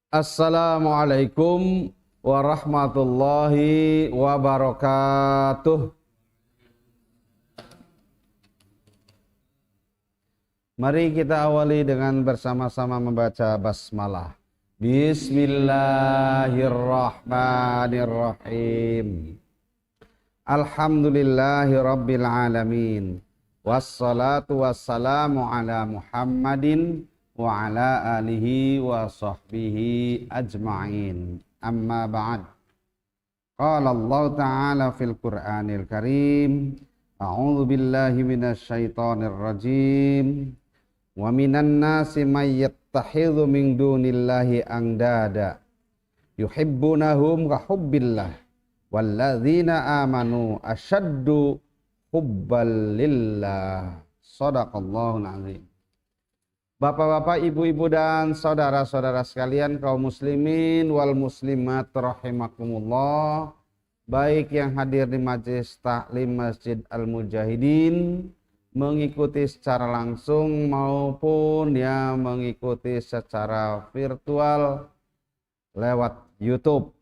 Assalamualaikum warahmatullahi wabarakatuh. Mari kita awali dengan bersama-sama membaca basmalah. Bismillahirrahmanirrahim. Alhamdulillahi rabbil alamin. Wassalatu wassalamu ala Muhammadin wa ala alihi wa sahbihi ajma'in. Amma ba'd. Qala Allah Ta'ala fil Qur'anil Karim. A'udzu billahi minasy syaithanir rajim. Wa minan nasi may yattakhidhu min dunillahi andada yuhibbunahum ka hubbillah walladzina amanu asyaddu hubbal lillah. Shadaqallahul azim. Bapak-bapak, ibu-ibu dan saudara-saudara sekalian kaum muslimin wal muslimat rahimakumullah, baik yang hadir di majelis taklim Masjid Al-Mujahidin mengikuti secara langsung maupun yang mengikuti secara virtual lewat YouTube.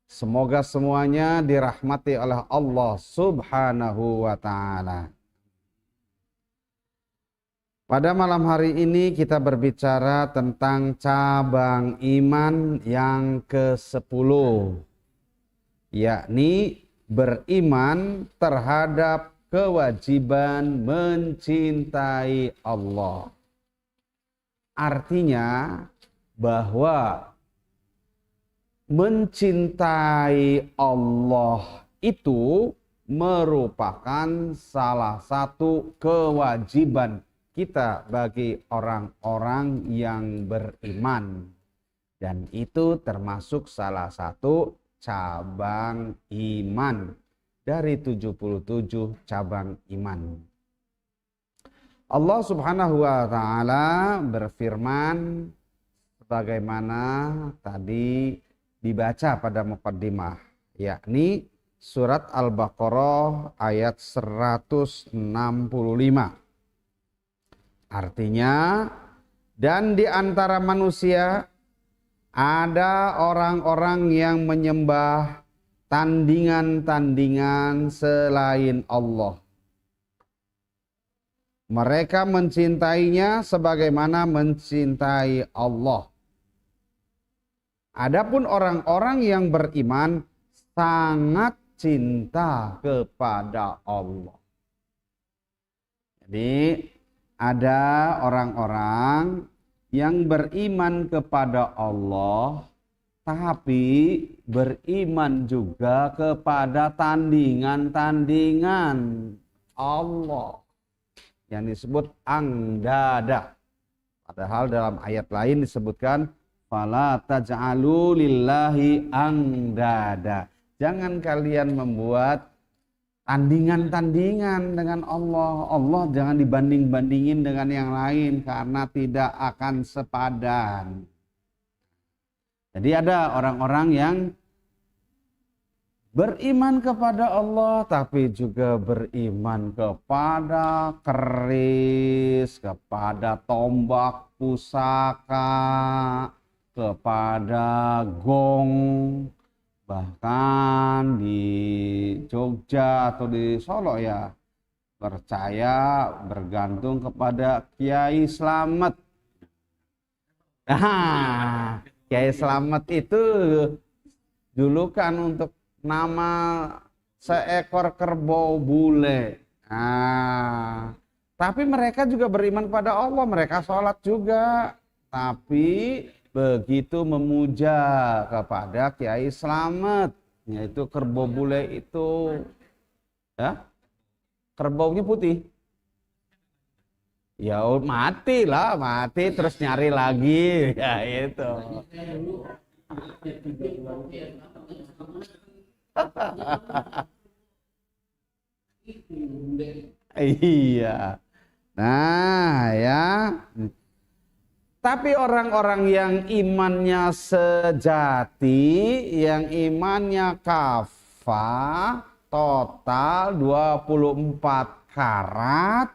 Semoga semuanya dirahmati oleh Allah Subhanahu wa ta'ala. Pada malam hari ini kita berbicara tentang cabang iman yang ke-10, yakni beriman terhadap kewajiban mencintai Allah. Artinya bahwa mencintai Allah itu merupakan salah satu kewajiban kita bagi orang-orang yang beriman, dan itu termasuk salah satu cabang iman dari 77 cabang iman. Allah Subhanahu wa ta'ala berfirman sebagaimana tadi dibaca pada muqaddimah, yakni surat Al-Baqarah ayat 165. Artinya, dan di antara manusia ada orang-orang yang menyembah tandingan-tandingan selain Allah. Mereka mencintainya sebagaimana mencintai Allah. Adapun orang-orang yang beriman sangat cinta kepada Allah. Jadi ada orang-orang yang beriman kepada Allah, tapi beriman juga kepada tandingan-tandingan Allah yang disebut andada. Padahal dalam ayat lain disebutkan fala taj'alu lillahi andada. Jangan kalian membuat tandingan-tandingan dengan Allah. Allah jangan dibanding-bandingin dengan yang lain karena tidak akan sepadan. Jadi ada orang-orang yang beriman kepada Allah tapi juga beriman kepada keris, kepada tombak pusaka, kepada gong. Bahkan di Jogja atau di Solo ya percaya bergantung kepada Kiai Slamet. Nah, Kiai Slamet itu julukan untuk nama seekor kerbau bule. Nah, tapi mereka juga beriman pada Allah, mereka sholat juga, tapi begitu memuja kepada Kiai Slamet, yaitu kerbau bule itu, ya, kerbaunya putih, ya mati lah, mati terus nyari lagi, ya itu. Iya, nah ya. Tapi orang-orang yang imannya sejati, yang imannya kafah, total 24 karat,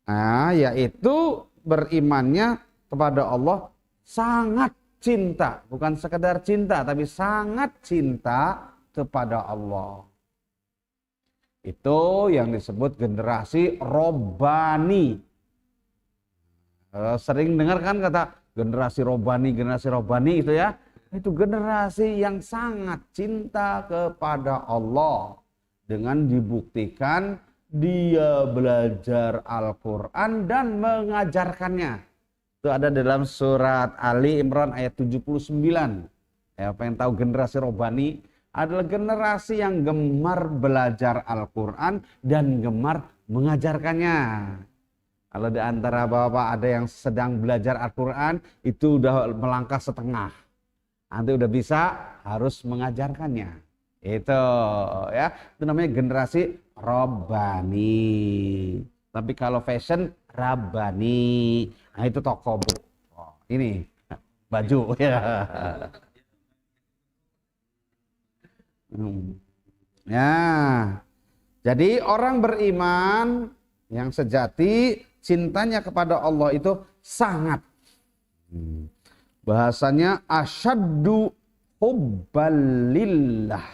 nah, yaitu berimannya kepada Allah sangat cinta, bukan sekedar cinta, tapi sangat cinta kepada Allah. Itu yang disebut generasi robbani. Sering dengar kan kata generasi robbani itu ya. Itu generasi yang sangat cinta kepada Allah. Dengan dibuktikan dia belajar Al-Quran dan mengajarkannya. Itu ada dalam surat Ali Imran ayat 79. Ya, pengen tahu generasi robbani adalah generasi yang gemar belajar Al-Quran dan gemar mengajarkannya. Kalau di antara bapak ada yang sedang belajar Al-Quran, itu udah melangkah setengah. Nanti udah bisa, harus mengajarkannya. Itu ya, itu namanya generasi robbani. Tapi kalau fashion, rabbani. Nah itu toko bu. Oh, ini baju ya. Ya, jadi orang beriman yang sejati cintanya kepada Allah itu sangat. Bahasanya asyaddu hubbalillah.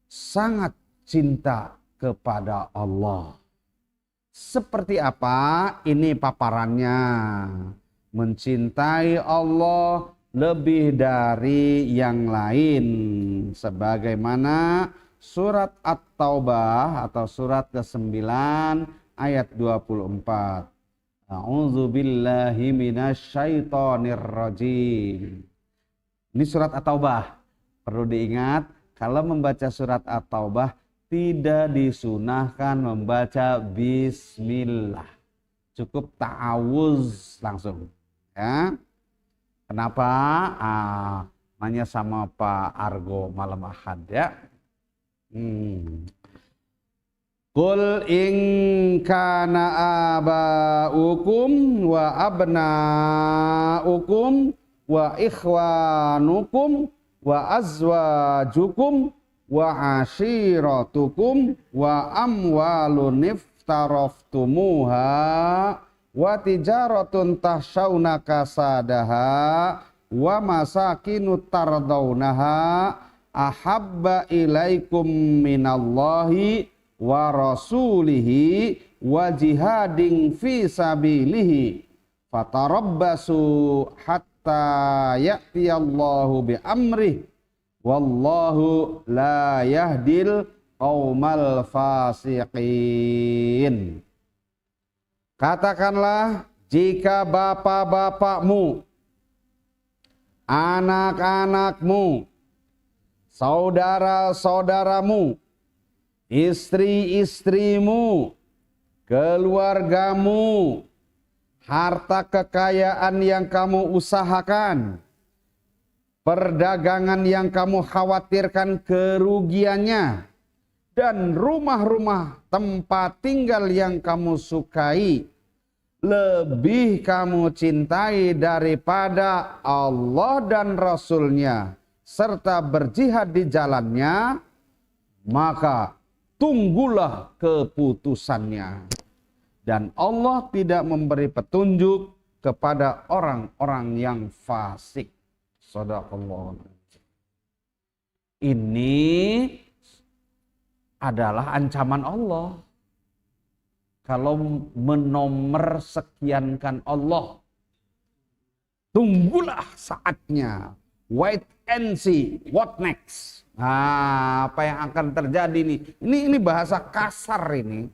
Sangat cinta kepada Allah. Seperti apa? Ini paparannya. Mencintai Allah lebih dari yang lain. Sebagaimana surat At-Taubah atau surat ke-9 ayat 24. A'udzu billahi minasyaitonir rajim. Ini surat At-Taubah. Perlu diingat, kalau membaca surat At-Taubah tidak disunahkan membaca bismillah. Cukup ta'awuz langsung. Ya. Kenapa? Nanya sama Pak Argo malam Ahad ya. Qul in kana aba'ukum wa abna'ukum wa ikhwanukum wa azwajukum wa ashiratukum wa amwalun iftaraftumuha wa tijaratun tahshawna kasadaha wa masakinu tardawnaha ahabba ilaikum minallahi wa rasulihi wa jihadin fi sabilihi fatarabbasu hatta ya'tiyallahu bi amrih wallahu la yahdil qaumal fasiqin. Katakanlah, jika bapak-bapakmu, anak-anakmu, saudara-saudaramu, istri-istrimu, keluargamu, harta kekayaan yang kamu usahakan, perdagangan yang kamu khawatirkan kerugiannya, dan rumah-rumah tempat tinggal yang kamu sukai, lebih kamu cintai daripada Allah dan Rasul-Nya, serta berjihad di jalannya, maka tunggulah keputusannya. Dan Allah tidak memberi petunjuk kepada orang-orang yang fasik. Shadaqallah. Ini adalah ancaman Allah. Kalau menomer sekiankan Allah, tunggulah saatnya. Wait and see what next. Nah, apa yang akan terjadi nih? Ini bahasa kasar ini.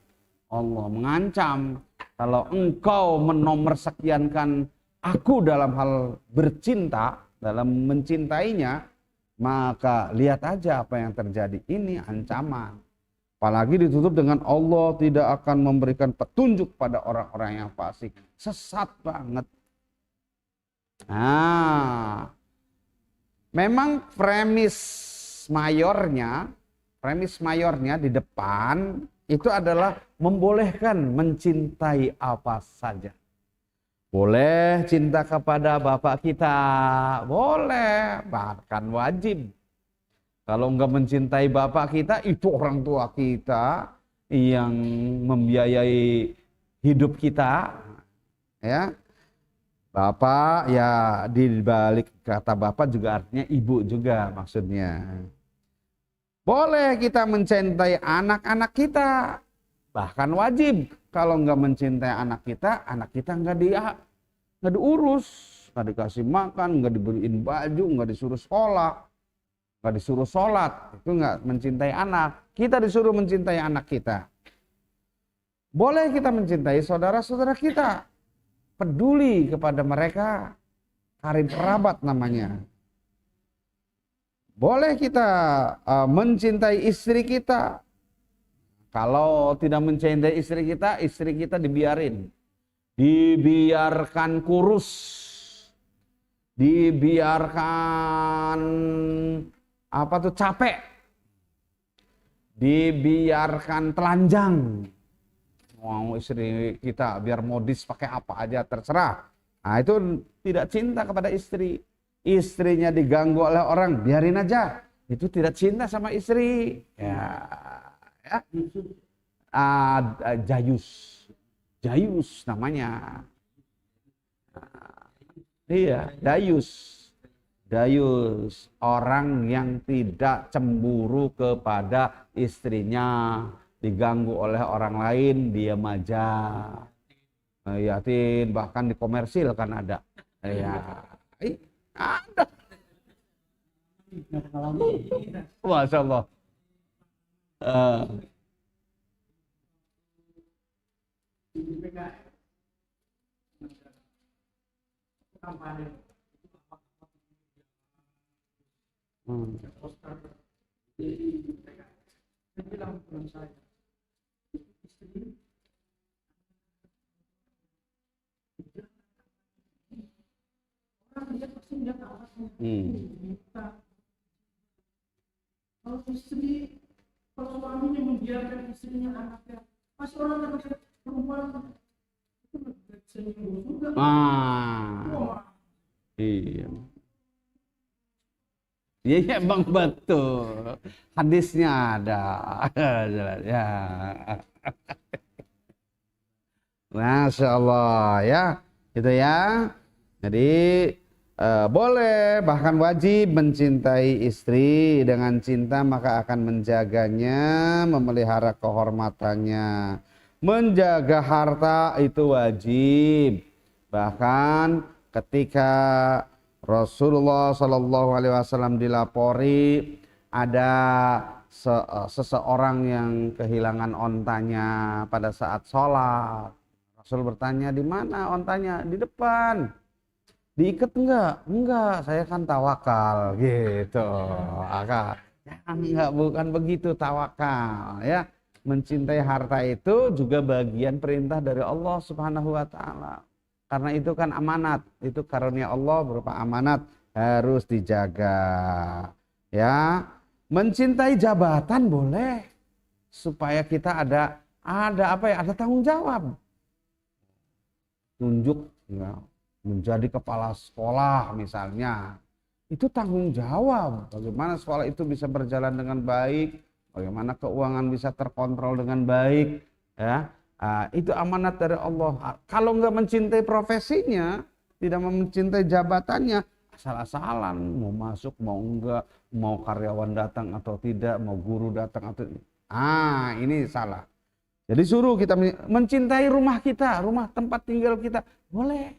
Allah mengancam, kalau engkau menomer sekiankan aku dalam hal bercinta, dalam mencintainya, maka lihat aja apa yang terjadi. Ini ancaman. Apalagi ditutup dengan Allah tidak akan memberikan petunjuk pada orang-orang yang fasik. Sesat banget. Nah, memang premis mayornya di depan itu adalah membolehkan mencintai apa saja. Boleh cinta kepada bapak kita, boleh, bahkan wajib. Kalau enggak mencintai bapak kita, itu orang tua kita yang membiayai hidup kita, ya. Bapak ya, di balik kata bapak juga artinya ibu juga maksudnya. Boleh kita mencintai anak-anak kita, bahkan wajib. Kalau nggak mencintai anak kita nggak diurus, nggak dikasih makan, nggak dibeliin baju, nggak disuruh sekolah, nggak disuruh sholat. Itu nggak mencintai anak. Kita disuruh mencintai anak kita. Boleh kita mencintai saudara-saudara kita, peduli kepada mereka, karib kerabat namanya. Boleh kita mencintai istri kita. Kalau tidak mencintai istri kita dibiarkan kurus, dibiarkan capek, dibiarkan telanjang. Mau istri kita biar modis pakai apa aja terserah. Nah, itu tidak cinta kepada istri. Istrinya diganggu oleh orang, biarin aja. Itu tidak cinta sama istri. Ya. Jayus. Jayus namanya. Iya, dayus. Dayus, orang yang tidak cemburu kepada istrinya. Diganggu oleh orang lain, diam aja. Yatin, bahkan di komersil kan ada. Ya, ada. Masya Allah. Kalau istri, kalau suaminya membiarkan istrinya, anaknya, pasti orang akan melihat perempuan itu selingkuh juga. Iya. Iya bang, betul. Hadisnya ada. Ya. Masya Allah ya, gitu ya. Jadi boleh, bahkan wajib mencintai istri. Dengan cinta maka akan menjaganya, memelihara kehormatannya. Menjaga harta itu wajib. Bahkan ketika Rasulullah SAW dilapori ada seseorang yang kehilangan ontanya pada saat sholat. Rasul bertanya, di mana ontanya? Di depan. Diikat enggak? Enggak, saya kan tawakal gitu. Enggak, bukan begitu tawakal ya. Mencintai harta itu juga bagian perintah dari Allah Subhanahu wa taala. Karena itu kan amanat, itu karunia Allah berupa amanat, harus dijaga. Ya, mencintai jabatan boleh supaya kita ada Ada tanggung jawab. Tunjuk ya, menjadi kepala sekolah misalnya, itu tanggung jawab. Bagaimana sekolah itu bisa berjalan dengan baik, bagaimana keuangan bisa terkontrol dengan baik, ya. Itu amanat dari Allah. Kalau nggak mencintai profesinya, tidak mencintai jabatannya, asal-asalan mau masuk mau enggak, mau karyawan datang atau tidak, mau guru datang atau ini salah. Jadi suruh kita mencintai rumah kita, rumah tempat tinggal kita, boleh.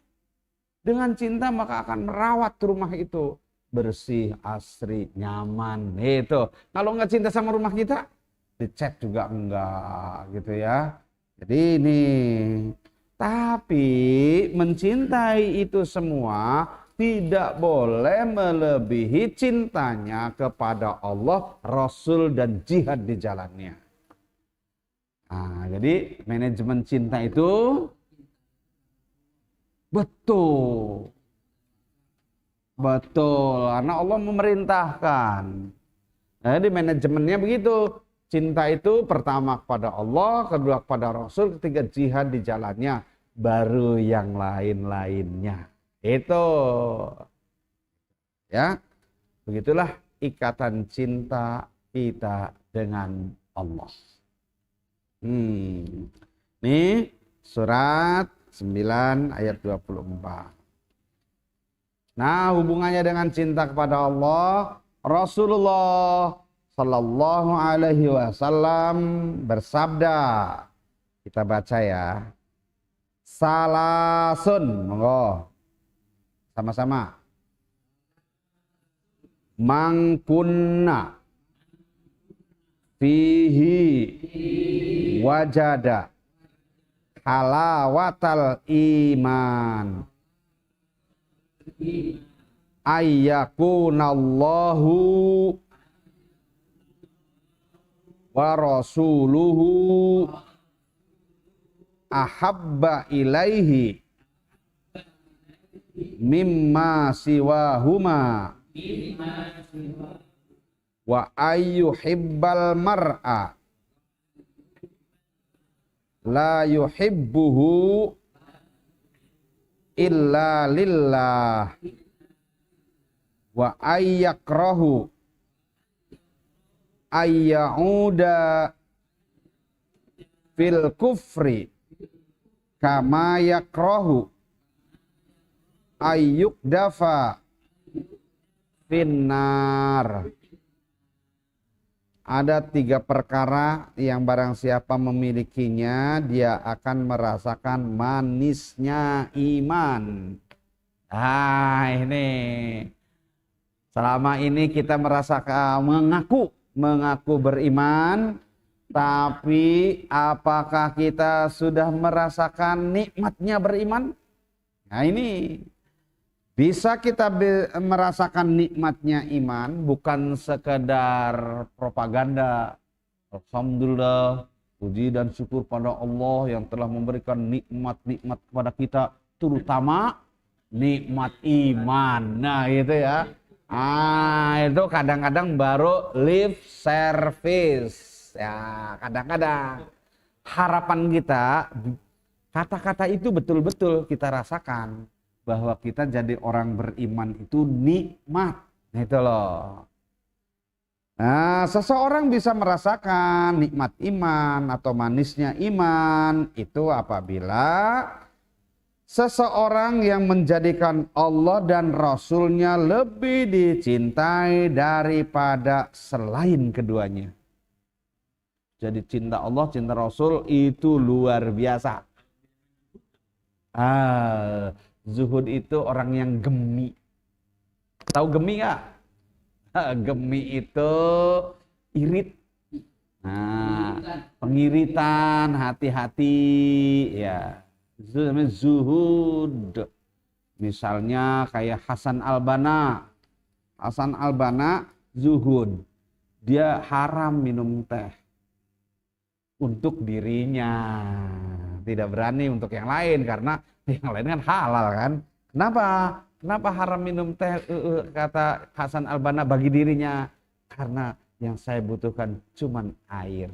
Dengan cinta maka akan merawat rumah itu bersih, asri, nyaman. Itu. Kalau nggak cinta sama rumah kita, dicat juga enggak, gitu ya. Jadi ini, tapi mencintai itu semua tidak boleh melebihi cintanya kepada Allah, Rasul, dan jihad di jalannya. Jadi manajemen cinta itu betul, karena Allah memerintahkan. Jadi manajemennya begitu. Cinta itu pertama kepada Allah, kedua kepada Rasul, ketiga jihad di jalannya, baru yang lain-lainnya. Itu. Ya. Begitulah ikatan cinta kita dengan Allah. Ini surat 9 ayat 24. Nah, hubungannya dengan cinta kepada Allah, Rasulullah Sallallahu Alaihi Wasallam bersabda, kita baca ya, salasun, monggo, sama-sama, mangkunna fihi wajada halawatal iman ayyakunallahu wa rasuluhu ahabba ilaihi mimma siwahuma wa ayyuhibbal mar'a la yuhibbuhu illa lillah wa ayyakrahu ayyauda fil kufri kama yakrahu ayyukdafa finnar. Ada 3 perkara yang barang siapa memilikinya, dia akan merasakan manisnya iman. Ah, ini. Selama ini kita merasakan mengaku beriman, tapi apakah kita sudah merasakan nikmatnya beriman? Nah, ini. Bisa kita merasakan nikmatnya iman bukan sekedar propaganda. Alhamdulillah, puji dan syukur pada Allah yang telah memberikan nikmat-nikmat kepada kita, terutama nikmat iman. Nah, itu ya. Itu kadang-kadang baru lip service. Ya, kadang-kadang harapan kita, kata-kata itu betul-betul kita rasakan. Bahwa kita jadi orang beriman itu nikmat. Nah, itu loh. Nah, seseorang bisa merasakan nikmat iman atau manisnya iman itu apabila seseorang yang menjadikan Allah dan Rasulnya lebih dicintai daripada selain keduanya. Jadi cinta Allah, cinta Rasul itu luar biasa. Zuhud itu orang yang gemi. Tahu gemi nggak? Gemi itu irit. Nah, pengiritan, hati-hati, ya. Itu namanya zuhud. Misalnya kayak Hasan al-Banna. Hasan al-Banna zuhud. Dia haram minum teh untuk dirinya. Tidak berani untuk yang lain karena yang lain kan halal kan. Kenapa haram minum teh, kata Hasan al-Banna bagi dirinya? Karena yang saya butuhkan cuman air.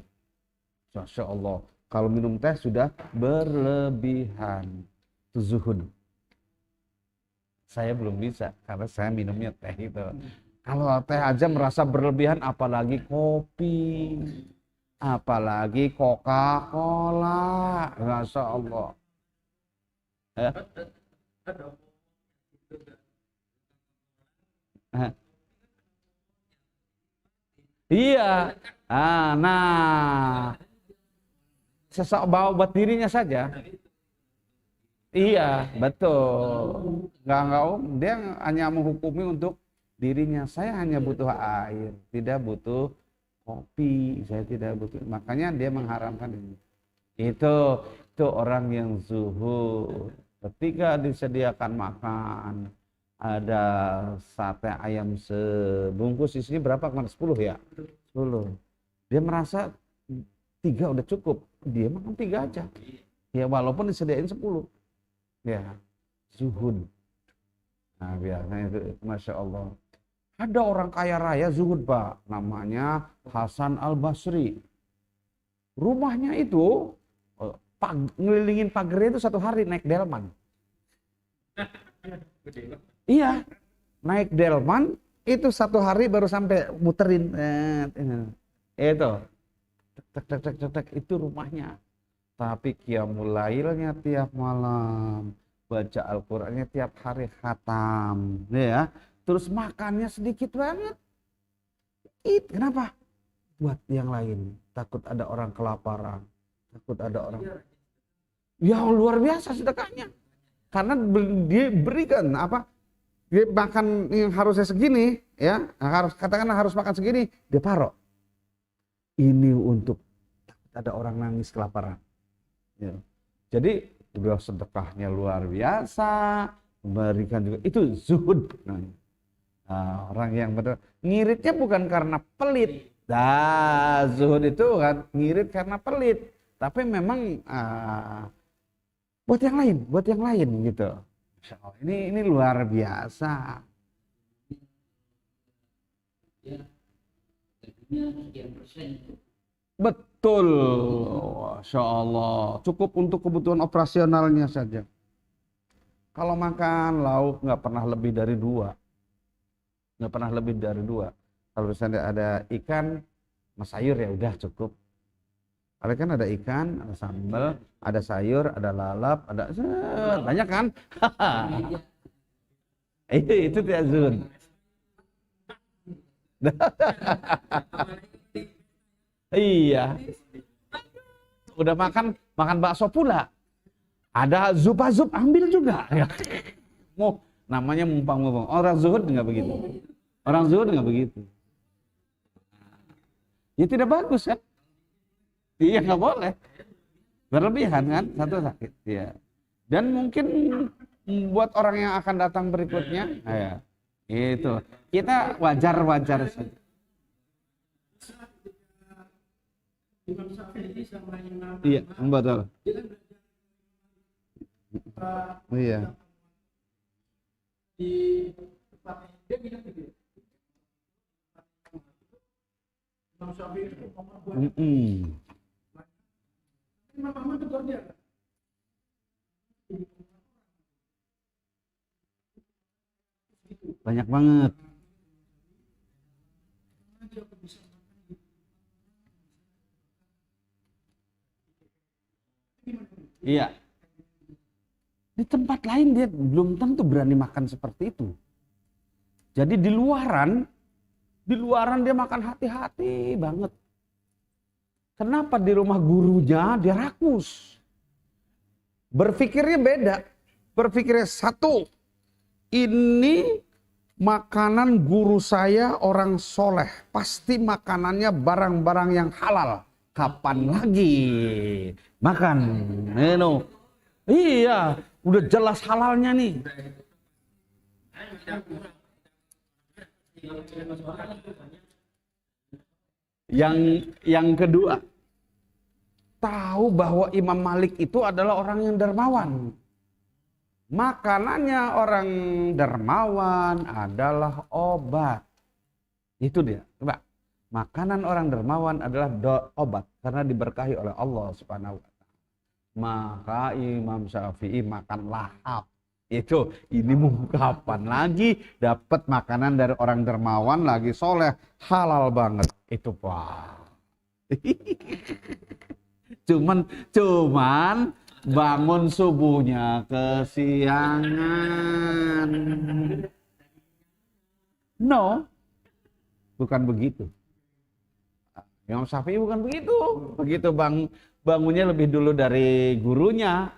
Masya Allah, kalau minum teh sudah berlebihan. Itu zuhud. Saya belum bisa karena saya minumnya teh itu. Kalau teh aja merasa berlebihan, apalagi kopi, apalagi Coca-Cola. Masya Allah. Ya. Iya. Nah, bawa buat dirinya saja. Iya, betul. Enggak, dia hanya menghukumi untuk dirinya. Saya hanya butuh air, tidak butuh kopi. Saya tidak butuh. Makanya dia mengharamkan ini. Itu orang yang zuhud. Ketika disediakan makan, ada sate ayam sebungkus, isinya berapa kemarin? 10 ya? 10. Dia merasa 3 udah cukup. Dia makan 3 aja. Ya walaupun disediain 10. Ya, zuhud. Nah, biasanya itu, Masya Allah. Ada orang kaya raya zuhud, Pak. Namanya Hasan al-Basri. Rumahnya itu, ngelilingin pagarnya itu 1 hari naik delman. Iya, naik delman itu 1 hari baru sampai muterin. Itu, tek, itu rumahnya. Tapi qiyamul lailnya tiap malam, baca Al-Qur'annya tiap hari khatam, ya. Terus makannya sedikit banget. Kenapa? Buat yang lain. Takut ada orang kelaparan, takut ada orang. Ya luar biasa sedekahnya. Karena dia berikan apa? Dia makan yang harusnya segini, ya, harus katakanlah harus makan segini, dia taruh. Ini untuk ada orang nangis kelaparan. Ya. Jadi udah sedekahnya luar biasa, memberikan juga itu zuhud. Nah, orang yang benar ngiritnya bukan karena pelit. Zuhud itu kan ngirit karena pelit, tapi memang buat yang lain gitu. Ini luar biasa. Betul, Masya Allah. Cukup untuk kebutuhan operasionalnya saja. Kalau makan lauk nggak pernah lebih dari 2. Nggak pernah lebih dari 2. Kalau misalnya ada ikan, sama sayur ya udah cukup. Kalau kan ada ikan, ada sambal, ada sayur, ada lalap, ada banyak kan? Itu tidak zuhud. Iya. Udah makan bakso pula. Ada zup ambil juga. Mau namanya mumpang-mumpang. Orang zuhud nggak begitu. Orang zuhud nggak begitu. Ya tidak bagus kan? Iya nggak boleh. Berlebihan kan? Satu sakit. Ya. Dan mungkin buat orang yang akan datang berikutnya, ya, itu kita wajar-wajar saja. Imam Syafi'i sama Imam Iya, betul. Iya. Di tempat dia bilang gitu. Imam Syafi'i itu Imam Ahmad tegur dia. Banyak banget. Iya. Di tempat lain dia belum tentu berani makan seperti itu. Jadi di luaran dia makan hati-hati banget. Kenapa di rumah gurunya dia rakus? Berpikirnya beda. Berpikirnya satu, ini makanan guru saya orang soleh. Pasti makanannya barang-barang yang halal. Kapan lagi makan? Iya, udah jelas halalnya nih. Yang kedua, tahu bahwa Imam Malik itu adalah orang yang dermawan. Makanannya orang dermawan adalah obat. Itu dia. Coba. Makanan orang dermawan adalah obat karena diberkahi oleh Allah Subhanahu wa taala. Maka Imam Syafi'i makan lahap. Ini mau kapan lagi dapat makanan dari orang dermawan lagi soleh, halal banget. Itu Pak. Cuman bangun subuhnya kesiangan. No, bukan begitu. Imam Syafi'i bukan begitu. Begitu bangunnya lebih dulu dari gurunya,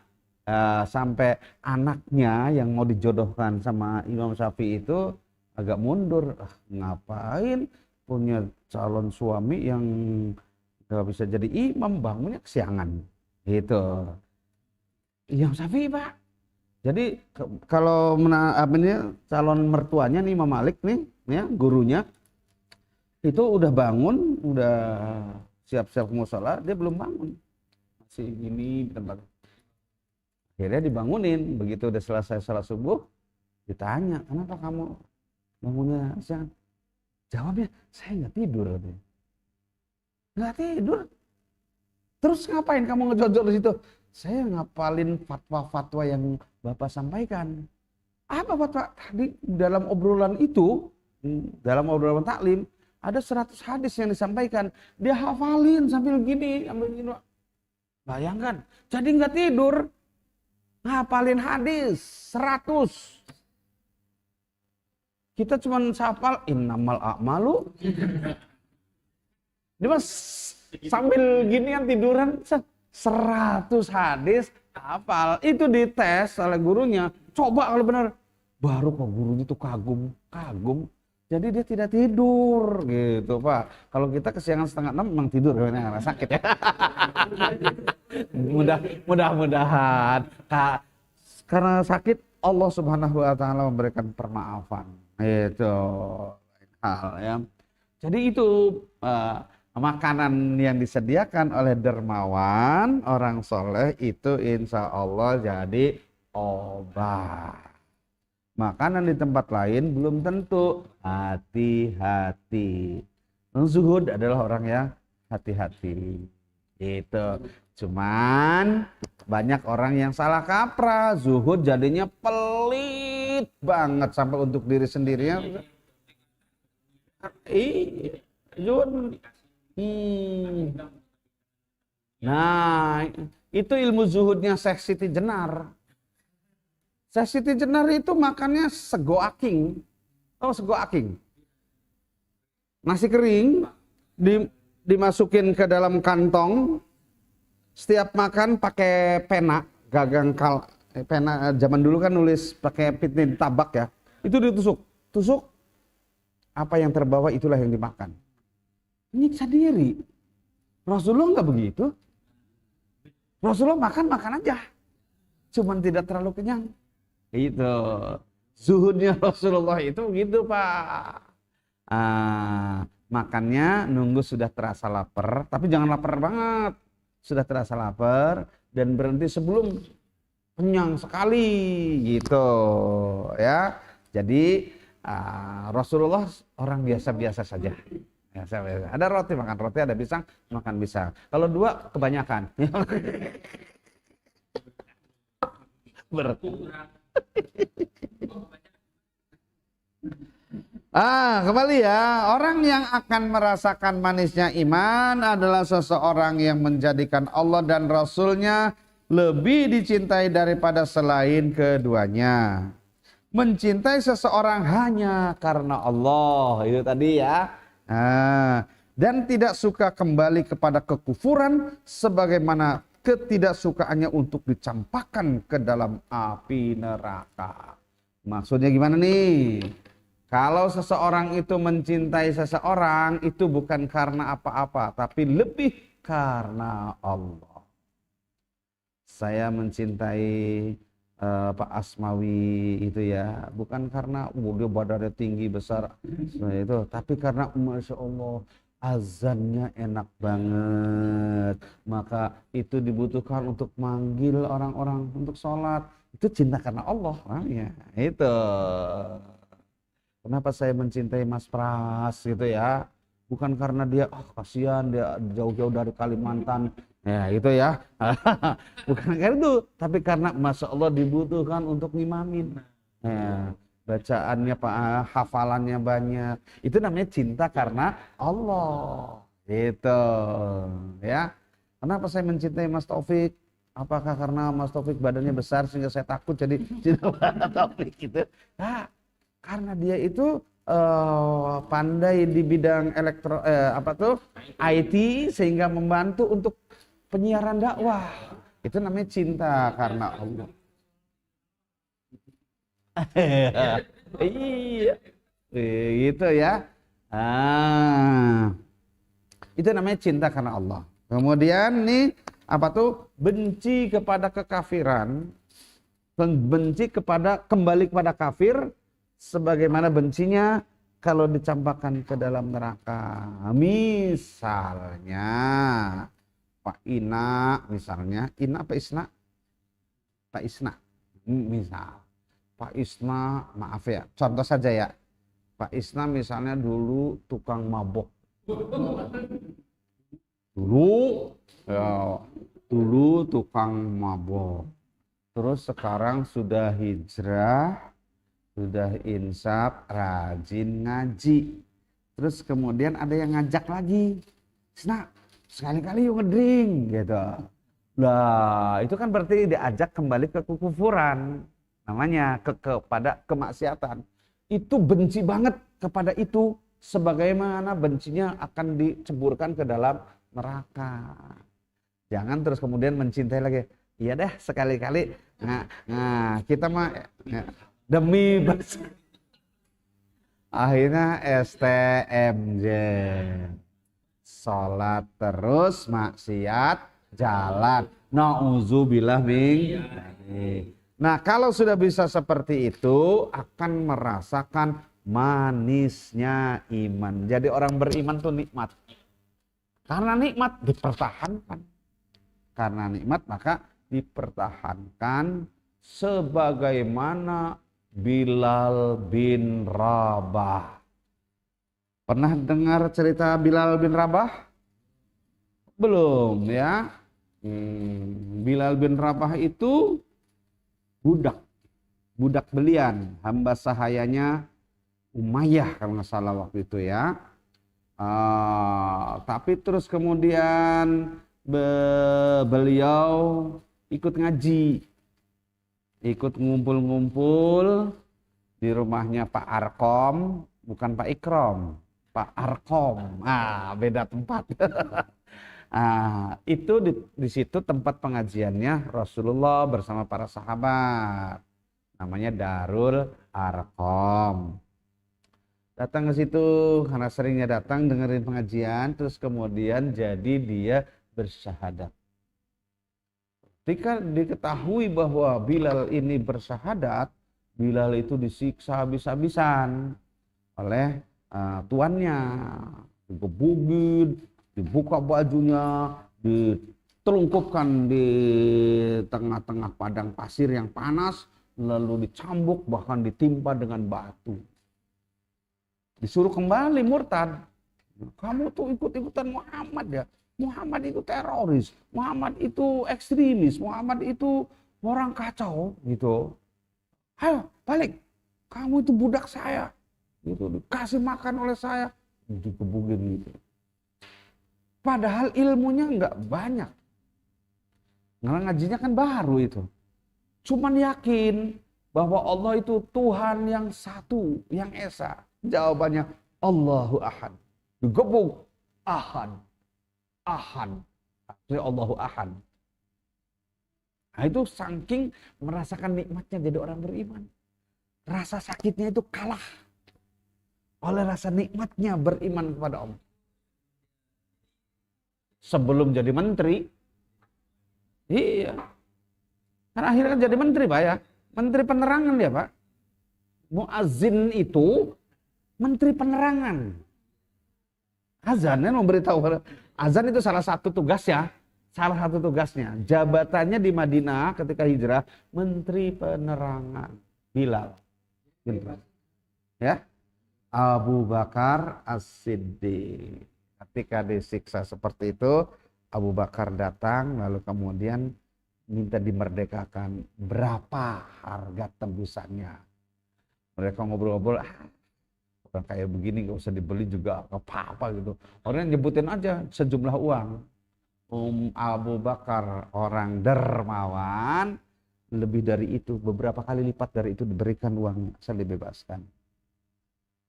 sampai anaknya yang mau dijodohkan sama Imam Syafi'i itu agak mundur. Ngapain punya calon suami yang gak bisa jadi imam, bangunnya kesiangan. Gitu. Imam Syafi'i Pak. Jadi kalau calon mertuanya nih Imam Malik nih, ya, gurunya itu udah bangun, udah siap-siap musola, dia belum bangun, masih gini di tempat. Akhirnya dibangunin, begitu udah selesai salat subuh, ditanya, kenapa kamu bangunnya siang? Jawabnya, saya nggak tidur. Nggak tidur. Terus ngapain kamu ngejojol di situ? Saya ngapalin fatwa-fatwa yang Bapak sampaikan. Apa fatwa? Tadi dalam obrolan itu, dalam obrolan taklim, ada 100 hadis yang disampaikan. Dia hafalin sambil gini. Bayangkan. Jadi nggak tidur. ngapalin hadis 100. Kita cuma hafal innamal a'malu. Dia mas sambil ginian tiduran 100 hadis hafal. Itu dites oleh gurunya. Coba kalau benar. Baru kok gurunya tuh kagum. Jadi dia tidak tidur gitu Pak. Kalau kita kesiangan 5:30 memang tidur karena sakit ya. Mudah-mudahan karena sakit Allah Subhanahu wa taala memberikan permaafan. Itu hal ya. Jadi itu makanan yang disediakan oleh dermawan orang soleh itu insya Allah jadi obat. Makanan di tempat lain belum tentu. Hati-hati. Zuhud adalah orang yang hati-hati. Itu. Cuman banyak orang yang salah kaprah. Zuhud jadinya pelit banget sampai untuk diri sendirinya. Zuhud. Nah, itu ilmu zuhudnya Syekh Siti Jenar. Syekh Siti Jenar itu makannya sego aking. Oh, sego aking. Nasi kering dimasukin ke dalam kantong. Setiap makan pakai pena, pena zaman dulu kan nulis pakai pitnya tabak ya. Itu ditusuk. Apa yang terbawa itulah yang dimakan. Nyiksa diri. Rasulullah nggak begitu. Rasulullah makan aja. Cuman tidak terlalu kenyang. Itu zuhudnya Rasulullah itu begitu Pak. Makannya nunggu sudah terasa lapar, tapi jangan lapar banget. Sudah terasa lapar dan berhenti sebelum kenyang sekali gitu ya. Jadi Rasulullah orang biasa-biasa saja. Biasa. Ada roti makan roti, ada pisang makan pisang. Kalau 2 kebanyakan. Kembali ya, orang yang akan merasakan manisnya iman adalah seseorang yang menjadikan Allah dan Rasulnya lebih dicintai daripada selain keduanya. Mencintai seseorang hanya karena Allah, itu tadi ya. Dan tidak suka kembali kepada kekufuran sebagaimana ketidaksukaannya untuk dicampakkan ke dalam api neraka. Maksudnya gimana nih? Kalau seseorang itu mencintai seseorang itu bukan karena apa-apa, tapi lebih karena Allah. Saya mencintai Pak Asmawi itu ya, bukan karena dia badannya tinggi besar itu, tapi karena Masya Allah azannya enak banget, maka itu dibutuhkan untuk manggil orang-orang untuk sholat. Itu cinta karena Allah, ya itu. Kenapa saya mencintai Mas Pras gitu ya? Bukan karena dia kasihan dia jauh-jauh dari Kalimantan. Ya itu ya. Bukan karena itu, tapi karena Masya Allah dibutuhkan untuk ngimamin. Ya, bacaannya hafalannya banyak. Itu namanya cinta karena Allah. Gitu. Ya. Kenapa saya mencintai Mas Taufik? Apakah karena Mas Taufik badannya besar sehingga saya takut jadi cinta Mas Taufik gitu? Karena dia itu pandai di bidang IT sehingga membantu untuk penyiaran dakwah. Itu namanya cinta karena Allah. Iya, gitu ya. Itu namanya cinta karena Allah. Kemudian nih benci kepada kekafiran, kembali kepada kafir. Sebagaimana bencinya kalau dicampakkan ke dalam neraka. Misalnya Pak Ina, misalnya Ina Pak Isna, Pak Isna, misal Pak Isna, maaf ya, contoh saja ya, Pak Isna misalnya dulu tukang mabok, dulu tukang mabok, terus sekarang sudah hijrah. Sudah insaf, rajin ngaji. Terus kemudian ada yang ngajak lagi. Nah, sekali-kali yuk ngedrink gitu. Lah, itu kan berarti diajak kembali ke kekufuran. Namanya kepada kemaksiatan. Itu benci banget kepada itu sebagaimana bencinya akan diceburkan ke dalam neraka. Jangan terus kemudian mencintai lagi. Iya deh, sekali-kali. Nah, kita mah demi akhirnya STMJ. Sholat terus, maksiat jalan. Nauzubillah min. Nah, kalau sudah bisa seperti itu, akan merasakan manisnya iman. Jadi orang beriman tuh nikmat. Karena nikmat dipertahankan. Karena nikmat maka dipertahankan sebagaimana Bilal bin Rabah. Pernah dengar cerita Bilal bin Rabah? Belum ya. Bilal bin Rabah itu budak belian, hamba sahayanya Umayyah kalau nggak salah waktu itu ya. Tapi terus kemudian beliau ikut ngaji, ikut ngumpul-ngumpul di rumahnya Pak Arkom, bukan Pak Ikrom, Pak Arkom. Beda tempat. Itu di situ tempat pengajiannya Rasulullah bersama para sahabat. Namanya Darul Arkom. Datang ke situ karena seringnya datang dengerin pengajian, terus kemudian jadi dia bersyahadat. Ketika diketahui bahwa Bilal ini bersyahadat, Bilal itu disiksa habis-habisan oleh tuannya, digebugin, dibuka bajunya, ditelungkupkan di tengah-tengah padang pasir yang panas, lalu dicambuk bahkan ditimpa dengan batu. Disuruh kembali murtad. Kamu tuh ikut-ikutan Muhammad ya. Muhammad itu teroris, Muhammad itu ekstremis, Muhammad itu orang kacau gitu. Ayo balik, kamu itu budak saya, gitu. Dikasih makan oleh saya, dikebugin gitu. Padahal ilmunya nggak banyak, karena ngajinya kan baru itu. Cuman yakin bahwa Allah itu Tuhan yang satu, yang esa. Jawabannya Allahu Ahad. Digebuk Ahad. Ahad. Artinya Allahu Ahad. Nah itu saking merasakan nikmatnya jadi orang beriman. Rasa sakitnya itu kalah oleh rasa nikmatnya beriman kepada Allah. Sebelum jadi menteri, iya. Karena akhirnya kan jadi menteri Pak ya. Menteri penerangan dia Pak. Muazzin itu menteri penerangan. Azan kan memberitahu. Azan itu salah satu tugas ya. Salah satu tugasnya. Jabatannya di Madinah ketika hijrah. Menteri penerangan. Bilal. Ya. Abu Bakar As-Siddiq. Ketika disiksa seperti itu. Abu Bakar datang. Lalu kemudian minta dimerdekakan. Berapa harga tembusannya? Mereka ngobrol-ngobrol. Orang kayak begini gak usah dibeli juga apa-apa gitu. Orang nyebutin aja sejumlah uang. Abu Bakar orang dermawan, lebih dari itu, beberapa kali lipat dari itu diberikan uang, saya dibebaskan.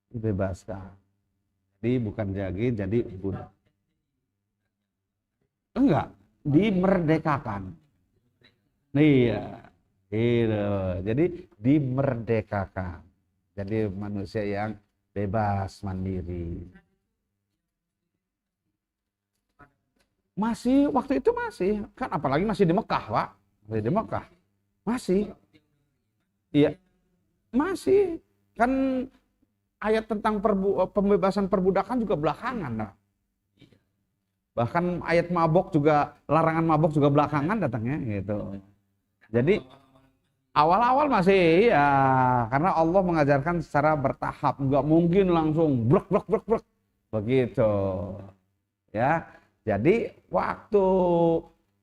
Dibebaskan. Jadi bukan jadi budak. Enggak, dimerdekakan. Iya. Gitu. Jadi dimerdekakan. Jadi manusia yang bebas, mandiri. Masih, waktu itu masih. Kan apalagi masih di Mekah, Pak. Masih di Mekah. Masih. Iya. Masih. Kan ayat tentang pembebasan perbudakan juga belakangan. Nah. Bahkan ayat mabok juga, larangan mabok juga belakangan datangnya. Gitu. Jadi awal-awal masih ya, karena Allah mengajarkan secara bertahap, nggak mungkin langsung blek begitu, ya. Jadi waktu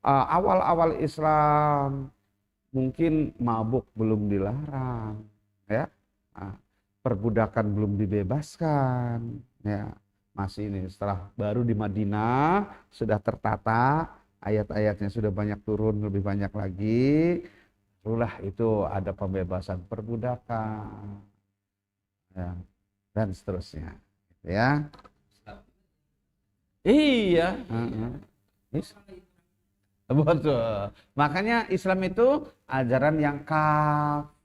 awal-awal Islam mungkin mabuk belum dilarang, ya, perbudakan belum dibebaskan, ya, masih ini. Setelah baru di Madinah sudah tertata, ayat-ayatnya sudah banyak turun, lebih banyak lagi, barulah itu ada pembebasan perbudakan, ya, dan seterusnya, ya. Iya, betul. Makanya Islam itu ajaran yang kafah.